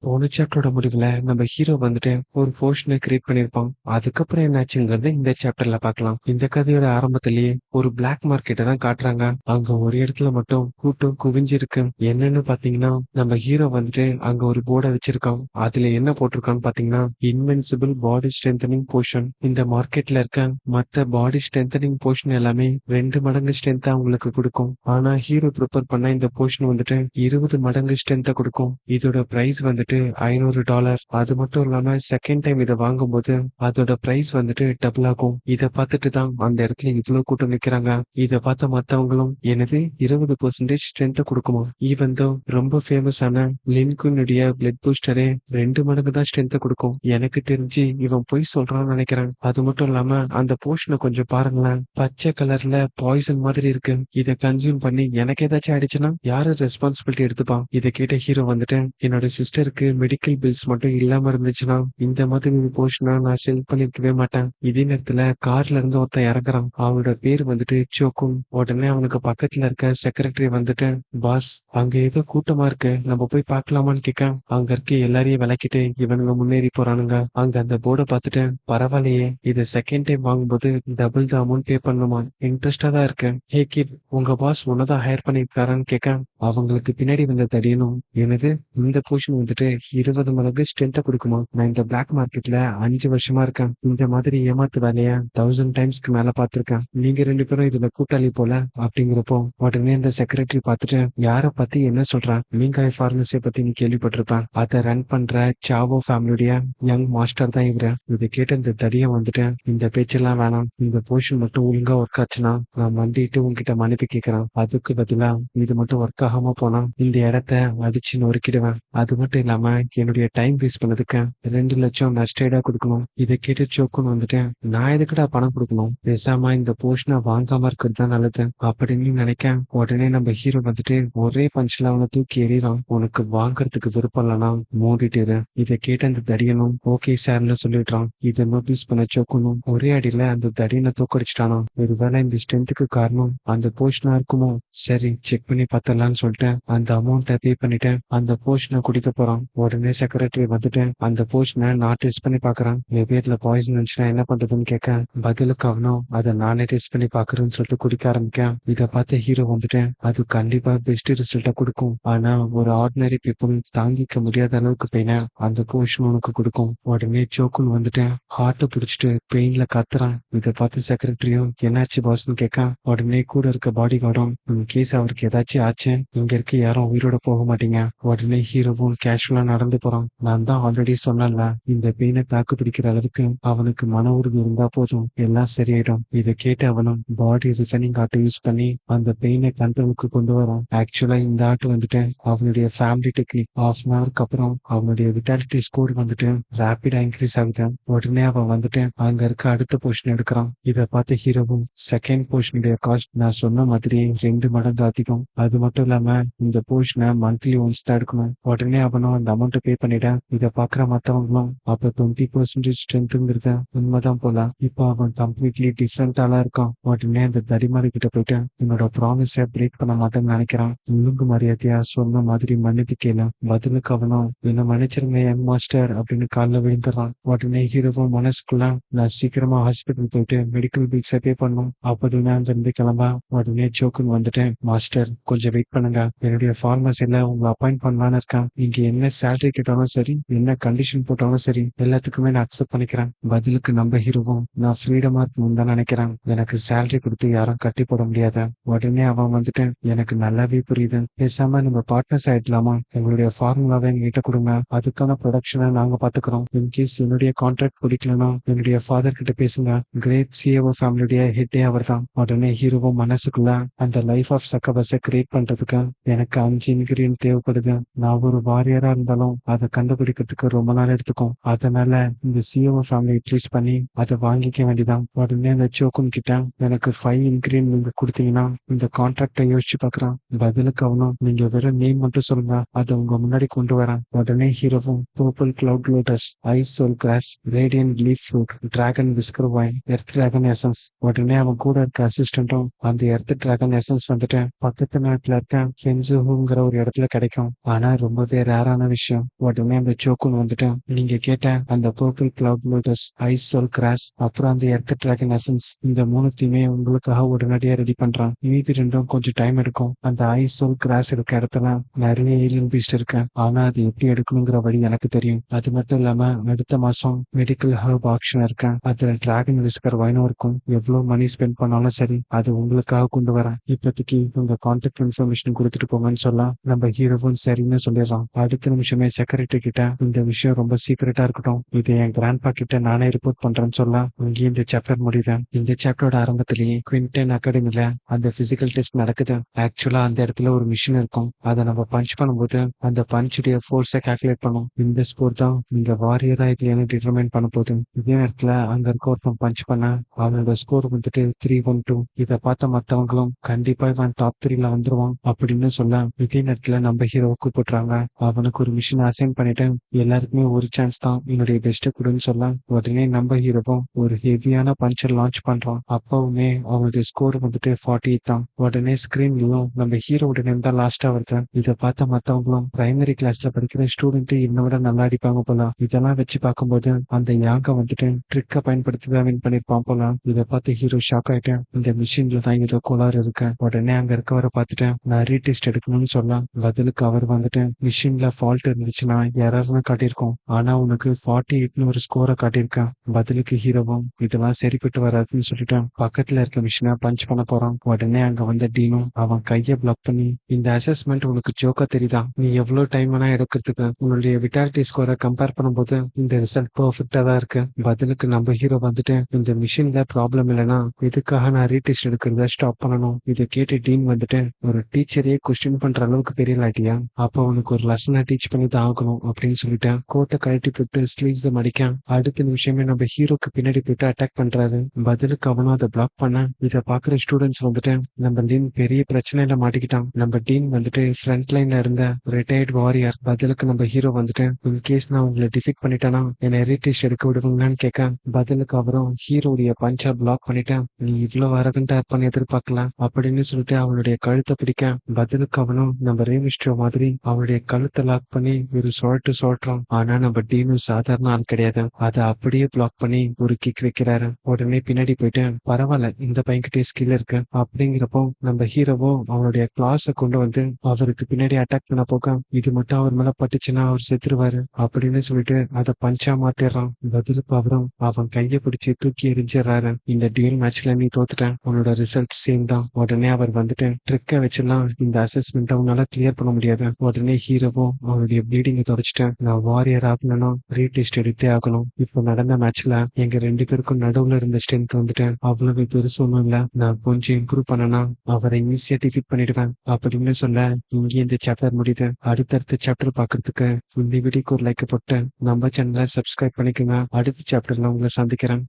போன சாப்டரோட முடிவுல நம்ம ஹீரோ வந்துட்டு ஒரு போர்ஷனை கிரியேட் பண்ணிருப்பான். அதுக்கப்புறம் என்னாச்சுங்கிறத இந்த சாப்டர்ல பார்க்கலாம். இந்த கதையோட ஆரம்பத்திலேயே ஒரு பிளாக் மார்க்கெட்டை தான் காட்டுறாங்க. அங்க ஒரு இடத்துல மட்டும் கூட்டம் குவிஞ்சிருக்கு. என்னன்னு பாத்தீங்கன்னா நம்ம ஹீரோ வந்துட்டு அங்க ஒரு போர்டை வச்சிருக்கான். அதுல என்ன போட்டிருக்கான்னு பாத்தீங்கன்னா இன்வென்சிபிள் பாடி ஸ்ட்ரென்தனிங் போர்ஷன். இந்த மார்க்கெட்ல இருக்க மத்த பாடி ஸ்ட்ரென்தனிங் போர்ஷன் எல்லாமே 2 மடங்கு ஸ்ட்ரென்த் அவங்களுக்கு கொடுக்கும். ஆனா ஹீரோ ப்ரிப்பேர் பண்ண இந்த போர்ஷன் வந்துட்டு 20 மடங்கு ஸ்ட்ரென்த்தை கொடுக்கும். இதோட பிரைஸ் வந்துட்டு $500. அது மட்டும் இல்லாம செகண்ட் டைம் இதை வாங்கும்போது அதோட பிரைஸ் வந்துட்டு டபுள் ஆகும். இதை பார்த்துட்டு தான் அந்த இடத்துல இவ்வளவு கூட்டம் நிக்கிறாங்க. இதை பார்த்த மத்தவங்களும் எனது 20% ஸ்ட்ரென்த் கொடுக்குமா, ஈவன் தோ ரொம்ப ஃபேமஸான லின்குனுடைய பிளட் பூஸ்டரே 2 மடங்கு தான் ஸ்ட்ரென்த் கொடுக்கும். எனக்கு தெரிஞ்சு இவன் போய் சொல்றான்னு நினைக்கிறேன். அது மட்டும் இல்லாம அந்த போர்ஷனை கொஞ்சம் பாருங்களேன், பச்சை கலர்ல பாய்சன் மாதிரி இருக்கு. இதை கன்சியூம் பண்ணி எனக்கு ஏதாச்சும் ஆயிடுச்சுன்னா யாரு ரெஸ்பான்சிபிலிட்டி எடுத்துப்பான்? இதை கேட்ட ஹீரோ வந்துட்டு என்னோட சிஸ்டருக்கு மெடிக்கல் பில்ஸ் மட்டும் இல்லாம இருந்துச்சுன்னா இந்த மாதிரி ஒரு போர்ஷனை நான் செல் பண்ணிருக்கவே மாட்டேன். இதே நேரத்துல கார்ல இருந்து ஒருத்தன் இறங்குறான். அவனோட பேர் வந்துட்டு சோக்கும். உடனே அவனுக்கு பக்கத்துல இருக்க செக்ரட்டரி வந்துட்டு, பாஸ் அங்க ஏதோ கூட்டமா இருக்கு, நம்ம போய் பார்க்கலாமான்னு கேட்க அங்க இருக்க எல்லாரையும் விளக்கிட்டு இவனுங்க முன்னேறி போறானுங்க. அங்க அந்த போர்டை பார்த்துட்டு பரவாயில்லையே, இது செகண்ட் டைம் வாங்கும்போது டபுள் த அமௌண்ட் பே பண்ணுமா, இன்ட்ரெஸ்டா தான் இருக்கு. ஹே கிட், உங்க பாஸ் உன்னதான் ஹையர் பண்ணிருக்காரான்னு கேட்க அவங்களுக்கு பின்னாடி வந்த தடியனும், எனது இந்த போர்ஷன் வந்துட்டு 20 மடங்கு ஸ்ட்ரென்த்தை கொடுக்குமா, நான் இந்த பிளாக் மார்க்கெட்ல 5 வருஷமா இருக்கேன். இந்த மாதிரி ஏமாத்து வேலைய 1000 டைம்ஸ்க்கு மேல பார்த்திருக்கேன். நீங்க 2 பேரும் இதுல கூட்டாளி போல அப்படிங்கிறப்போ உடனே இந்த செக்ரட்டரி பார்த்துட்டு, யார பத்தி என்ன சொல்ற, மீங்காய் பார்மசியை பத்தி நீ கேள்விப்பட்டிருப்பேன், அதை ரன் பண்ற சாவோ ஃபேமிலியுடைய யங் மாஸ்டர் தான் இவரு. இதை கேட்ட இந்த தடியம் வந்துட்டு, இந்த பேச்செல்லாம் வேணாம், இந்த போர்ஷன் மட்டும் ஒழுங்கா ஒர்க் ஆச்சுன்னா நான் மண்டிட்டு உங்ககிட்ட மன்னிப்பு கேட்கிறேன். அதுக்கு பதிலா இது மட்டும் ஒர்க் ஆகாம போனா இந்த இடத்த அடிச்சு நொறுக்கிடுவேன். அது மட்டும் இல்லாம என்னுடைய டைம் வேஸ்ட் பண்ணதுக்கு 2 லட்சம் நஷ்டேடா கொடுக்கணும். இதை கேட்டு சோக்குன்னு வந்துட்டு, நான் எதுக்குடா பணம் கொடுக்கணும், பேசாம இந்த போர்ஷனை வாங்காம இருக்கிறது தான் நல்லது அப்படின்னு நினைக்க உடனே நம்ம ஹீரோ வந்துட்டு ஒரே பஞ்ச்ல அவனை தூக்கி எறிறான். உனக்கு வாங்கறதுக்கு விருப்பம் இல்லைன்னா மூடிட்டு. இதை கேட்ட அந்த தடியனும் ஓகே சார்னு சொல்லிடுறான். இதை நோட்டீஸ் பண்ண சோக்கணும் ஒரே அடியில அந்த தடியனை தூக்கடிச்சிட்டானோ. ஒருவேளை இந்த ஸ்ட்ரென்த்துக்கு காரணம் அந்த போர்ஷனா இருக்குமோ. சரி செக் பண்ணி பார்த்தலாம்னு சொல்லிட்டு அந்த அமௌண்ட்டை பே பண்ணிட்டு அந்த போர்ஷனை குடிக்க போறான். உடனே செக்ரட்டரி வந்துட்டு அந்த போர்ஷனை நான் டெஸ்ட் பண்ணி பாக்குறான். என் பேர்ல பாய்சன் இருந்துச்சுன்னா என்ன பண்றதுன்னு கேட்க பதிலுக்கு அவனும் அதை நானே டெஸ்ட் பண்ணி பாக்குறேன்னு சொல்லிட்டு குடிக்க ஆரம்பிக்க இதை பார்த்த ஹீரோ வந்துட்டு அது கண்டிப்பா பெஸ்ட் ரிசல்ட்டா கொடுக்கும். ஆனா ஒரு ஆர்டினரி பீப்புள் தாங்கிக்க முடியாத அளவுக்கு பெயினை அந்த போர்ஷன் உனக்கு கொடுக்கும். உடனே சோக்குன்னு வந்துட்டு ஹார்ட்டை பிடிச்சிட்டு பெயின்ல கத்துறான். இதை பார்த்து செக்ரட்டரியும் என்னாச்சு பாஸ்ன்னு கேட்க உடனே கூட இருக்க பாடி கார்டும், இன் கேஸ் அவருக்கு ஏதாச்சும் ஆச்சு இங்க இருக்க யாரும் உயிரோட போக மாட்டீங்க. உடனே ஹீரோவும் கேஷுவலா நடந்து போறான். நான் தான் ஆல்ரெடி சொன்னல, இந்த பெயினை தாக்கு பிடிக்கிற அளவுக்கு அவனுக்கு மன உறுதி இருந்தா போதும், எல்லாம் சரியாயிடும். இதை கேட்டு அவனும் பாடி ரிசனிங் ஆர்ட் யூஸ் பண்ணி அந்த பெயினை கண்ட்ரோலுக்கு கொண்டு வரான். ஆக்சுவலா இந்த ஆர்ட் வந்துட்டு அவனுடைய ஃபேமிலி டெக்னிக். ½ அப்புறம் அவனுடைய விட்டாலிட்டி ஸ்கோர் வந்துட்டு ரேபிடா இன்க்ரீஸ் ஆகுது. உடனே அவன் வந்துட்டு அங்க இருக்க அடுத்த போர்ஷன் எடுக்கிறான். இதை பார்த்த ஹீரோவும் செகண்ட் போர்ஷனுடைய காஸ்ட் நான் சொன்ன மாதிரி 2 மடங்கு அதிகம். அது மட்டும் இல்லாம இந்த போர்ஷனை மந்த்லி ஒன்ஸ் தான் எடுக்கணும். உடனே அவனும் அந்த அமௌண்ட் பே பண்ணிட இதை பாக்குற மத்தவங்களும் அப்ப 20% ஸ்ட்ரென்த்ங்கிறத உண்மைதான் போல. இப்போ அவன் கம்ப்ளீட்லி டிஃப்ரெண்ட் ஆளா இருக்கான். உடனே அந்த தடிமாரி கிட்ட போயிட்டு என்னோட ப்ராமிஸை பிரேக் பண்ண மாட்டேன்னு நினைக்கிறான். ஒழுங்கு மரியாதையா சொன்ன மாதிரி மன்னிப்பு கேளு. பதிலுக்கு அவனும் என்ன மன்னிச்சிருங்க யங் மாஸ்டர் அப்படின்னு காலில் விழுந்துடுறான். உடனே ஹீரோவும் மனசுக்குள்ள நான் சீக்கிரமா ஹாஸ்பிட்டல் போயிட்டு மெடிக்கல் பில்ஸை பே பண்ணும் அப்படின்னு அங்க இருந்து கிளம்பா. உடனே சோக்குன்னு வந்துட்டு, மாஸ்டர் கொஞ்சம் வெயிட் பண்ணுங்க, என்னுடைய ஃபார்மசில உங்களை அப்பாயிண்ட் பண்ணலான்னு இருக்கேன். நீங்க என்ன சேலரி கேட்டாலும் சரி, என்ன கண்டிஷன் போட்டாலும் சரி, எல்லாத்துக்குமே நான் அக்செப்ட் பண்ணிக்கிறேன். பதிலுக்கு நம்ம ஹீரோவும் நான் ஃப்ரீடமா இருக்கணும்னு தான் நினைக்கிறேன், எனக்கு சேலரி கொடுத்து யாரும் கட்டி போட முடியாத. உடனே அவன் வந்துட்டு எனக்கு நல்லாவே புரியுது, பேசாம நம்ம பார்ட்னர்ஸ் ஆயிடலாமா, எங்களுடைய ஃபார்முலாவை எங்கிட்ட கொடுங்க, அதுக்கான ப்ரொடக்ஷனை நாங்க பாத்துக்கிறோம். இன்கேஸ் என்னுடைய கான்ட்ராக்ட் பிடிக்கலன்னா என்னுடைய ஃபாதர் கிட்ட பேசுங்க, கிரேட் சிஏஓ ஃபேமிலியுடைய ஹெட்டே அவர் தான். உடனே ஹீரோவும் மனசுக்குள்ள அந்த லைஃப் ஆஃப் சக்கபஸை கிரியேட் பண்றதுக்கு எனக்கு 5 இன்கிரியன்ட் தேவைப்படுது. நான் ஒரு வாரியரா இருந்தாலும் அதை கண்டுபிடிக்கிறதுக்கு ரொம்ப நாள் எடுத்துக்கும். அதனால இந்த சிஓ ஃபேமிலி யூட்டிலைஸ் பண்ணி அதை வாங்கிக்க வேண்டியதான். உடனே அந்த சோக்குன் கிட்ட எனக்கு 5 இன்கிரியன்ட் நீங்க கொடுத்தீங்கன்னா இந்த கான்ட்ராக்டை யோசிச்சு பாக்குறான். பதிலுக்கு அவனும் நீங்க வெறும் நேம் மட்டும் சொல்லுங்க, அதை உங்க முன்னாடி கொண்டு வரேன். உடனே ஹீரோவும் purple cloud lotus, ice soul grass, radiant leaf fruit, dragon whisker vine, earth dragon essence. உடனே அவன் கூட இருக்க அசிஸ்டன்ட்டும் அந்த எர்த் டிராகன் எசன்ஸ் வந்துட்டு பக்கத்து நாட்டுல இருக்க ஃபென்சுங்கிற ஒரு இடத்துல கிடைக்கும். ஆனா ரொம்பவே ரேரான விஷயம். உடனே அந்த சோக்குன்னு வந்துட்டு நீங்க கேட்ட அந்த purple cloud lotus, ice soul grass, அப்புறம் அந்த எர்த் டிராகன் எசன்ஸ், இந்த மூணுத்தையுமே உங்களுக்காக உடனடியா ரெடி பண்றான். மீதி ரெண்டும் கொஞ்சம் டைம் எடுக்கும். அந்த ஐஸ் சோல் கிராஸ் இருக்க இடத்துல நிறைய ஏலியன் பீஸ்ட் இருக்கு. ஆனா அது எப்படி எடுக்கணுங்கிற வழி எனக்கு தெரியும். அது மட்டும் இல்லாம அடுத்த மாசம் மெடிக்கல் ஹர்ப் ஆக்ஷன் இருக்கேன். அதுல டிராகன் விஸ்கர் வைனும் இருக்கும். எவ்வளவு மணி ஸ்பெண்ட் பண்ணாலும் சரி அது உங்களுக்காக கொண்டு வரேன். இப்போதைக்கு உங்க கான்டாக்ட் இன்ஃபர்மேஷன் கொடுத்துட்டு போங்கன்னு சொல்ல நம்ம ஹீரோவும் சரின்னு சொல்லிடுறான். அடுத்த நிமிஷமே செக்ரட்டரி கிட்ட இந்த விஷயம் ரொம்ப சீக்கிரட்டா இருக்கட்டும், இதை என் கிராண்ட்பா கிட்ட நானே ரிப்போர்ட் பண்றேன்னு சொல்ல இங்கே இந்த சாப்டர் முடியுது. இந்த சாப்டரோட ஆரம்பத்திலேயே குவிண்டன் அகாடமில அந்த பிசிக்கல் டெஸ்ட் நடக்குது. ஆக்சுவலா அந்த இடத்துல ஒரு மிஷின் இருக்கும். அதை நம்ம பஞ்ச் பண்ணும்போது அந்த பஞ்சுடைய ஃபோர்ஸை கால்குலேட் பண்ணும். இந்த ஸ்கோர் தான் நீங்க வாரியரா இல்லையான்னு டிட்டர்மைன் பண்ண போகுது. இதே நேரத்துல அங்க இருக்க ஒருத்தன் பஞ்ச் பண்ண அவனோட ஸ்கோர் வந்துட்டு 312. இதை பார்த்த மத்தவங்களும் கண்டிப்பா இவன் டாப் 3ல வந்துருவான் அப்படின்னு சொல்ல இதே நேரத்துல நம்ம ஹீரோவை கூப்பிடுறாங்க. அவனுக்கு ஒரு மிஷின் அசைன் பண்ணிட்டு எல்லாருக்குமே ஒரு சான்ஸ் தான், என்னுடைய பெஸ்ட் கொடுன்னு சொல்ல உடனே நம்ம ஹீரோவும் ஒரு ஹெவியான பஞ்சர் லான்ச் பண்றான். அப்பவுமே அவனுடைய ஸ்கோர் வந்துட்டு 48 தான். உடனே ஸ்கிரீன்லயும் நம்ம ஹீரோட நேம் தான் லாஸ்டா வருது. இதை பார்த்த மத்தவங்களும் பிரைமரி கிளாஸ்ல படிக்கிற ஸ்டூடெண்ட் இன்னோட நல்லா அடிப்பாங்க போல. இதெல்லாம் வச்சு பார்க்கும்போது அந்த யாங்க வந்துட்டு ட்ரிக்க பயன்படுத்தி தான் வின் பண்ணிருப்பான் போல. இதை பார்த்து ஹீரோ ஷாக் ஆயிட்டேன். இந்த மிஷின்ல தான் ஏதோ கோளாறு இருக்கு. உடனே அங்க இருக்கவரை பார்த்துட்டு நான் ரீடெஸ்ட் எடுக்கணும்னு சொல்ல பதிலுக்கு அவர் வந்துட்டு மிஷின்ல ஃபால்ட் இருந்துச்சுன்னா எரர்னு காட்டியிருக்கோம், ஆனா உனக்கு 48ன்னு ஒரு ஸ்கோரை காட்டியிருக்கேன். பதிலுக்கு ஹீரோவும் இதெல்லாம் சரிப்பட்டு வராதுன்னு சொல்லிட்டு பக்கத்துல இருக்க மிஷினை பஞ்ச் பண்ண போறான். உடனே அங்க வந்த டீனும் அவன் கையை பிளாக் பண்ணி இந்த அசஸ்மெண்ட் உனக்கு ஜோக்கா தெரியுதா, நீ எவ்வளவு டைம் வேணா எடுக்கிறதுக்கு, உன்னுடைய விட்டாலிட்டி ஸ்கோரை கம்பேர் பண்ணும்போது இந்த ரிசல்ட் பெர்ஃபெக்டா தான் இருக்கு. பதிலுக்கு நம்ம ஹீரோ வந்துட்டு இந்த மிஷின்ல ப்ராப்ளம் இல்லைன்னா இதுக்காக நான் ரீடெஸ்ட் எடுக்கிறத ஸ்டாப் பண்ணணும். இதை கேட்டு டீன் வந்துட்டு ஒரு டீச்சரையே கொஸ்டின் பண்ற அளவுக்கு பெரிய லாட்டியா, அப்ப அவனுக்கு ஒரு லெசனை டீச் பண்ணி தான் ஆகணும் அப்படின்னு சொல்லிட்டு கோட்டை கழட்டி போட்டு ஸ்லீவ்ஸ் மடிக்க அடுத்த நிமிஷமே நம்ம ஹீரோக்கு பின்னாடி போயிட்டு அட்டாக் பண்றாரு. பதிலுக்கு அவனும் அதை பிளாக் பண்ண இதை பாக்குற ஸ்டூடெண்ட்ஸ் வந்துட்டு நம்ம டீன் பெரிய பிரச்சனையில மாட்டிக்கிட்டான். நம்ம டீன் வந்துட்டு ஃப்ரண்ட் லைன்ல இருந்த ரிட்டையர்ட் வாரியர். பதிலுக்கு நம்ம ஹீரோ வந்துட்டு இன் கேஸ் நான் உங்களை டிஃபீட் பண்ணிட்டேன்னா என்னை ரீடெஸ்ட் எடுக்க விடுவீங்களான்னு கேட்க பதிலுக்கு அவரும் ஹீரோடைய பஞ்சா பிளாக் பண்ணிட்டேன், நீ இவ்வளவு அரகண்டா இருப்பான்னு எதிர்பார்க்கல அப்படின்னு சொல்லிட்டு அவனுடைய கழுத்தை பிடிக்க பதிலுக்கு அவனும் நம்ம ரேமிஸ்டோ மாதிரி அவனுடைய கழுத்தை லாக் பண்ணி ஒரு சொல்றான். ஆனா நம்ம டீனும் சாதாரண ஆள் கிடையாது. அதை அப்படியே பிளாக் பண்ணி ஒரு கிக் வைக்கிறாரு. உடனே பின்னாடி போயிட்டு பரவாயில்ல இந்த பையன்கிட்டே ஸ்கில் இருக்கு அப்படிங்கிறப்போ நம்ம ஹீரோவும் அவனுடைய கிளாஸ கொண்டு வந்து அவருக்கு பின்னாடி அட்டாக் பண்ண போக இது மட்டும் அவர் மேல பட்டுச்சுன்னா அவர் செத்துருவாரு அப்படின்னு சொல்லிட்டு அதை பஞ்சா மாத்திடுறான். பதிலுக்கு அவரும் அவன் கையை பிடிச்சி தூக்கி எரிஞ்சிடறாரு. இந்த டியூல் மேட்ச்ல நீ தோத்துட்டேன், உன்னோட ரிசல்ட் சேம் தான். உடனே அவர் வந்துட்டு ட்ரிக்க வச்செல்லாம் இந்த அசஸ்மெண்ட் அவனால கிளியர் பண்ண முடியாது. உடனே ஹீரோவும் அவனுடைய ப்ளீடிங்கை தொடச்சிட்டேன், நான் வாரியர் ஆகணும்னா ரீடெஸ்ட் எடுத்தே ஆகணும். இப்போ நடந்த மேட்ச்ல எங்க 2 பேருக்கும் நடுவுல இருந்த ஸ்ட்ரென்த் வந்துட்டு அவ்வளவு பெருசு ஒண்ணும் இல்ல, நான் கொஞ்சம் இம்ப்ரூவ் பண்ணனா அவரை ஈஸியா டிஃபீட் பண்ணிடுவேன் அப்படின்னு சொல்ல இங்கே இந்த சாப்டர் முடியுது. அடுத்தடுத்த சாப்டர் பாக்குறதுக்கு இந்த வீடியோக்கு ஒரு லைக் போட்டு நம்ம சேனலை சப்ஸ்கிரைப் பண்ணிக்கோங்க. அடுத்த சாப்டர்ல உங்களை சந்திக்கிறேன்.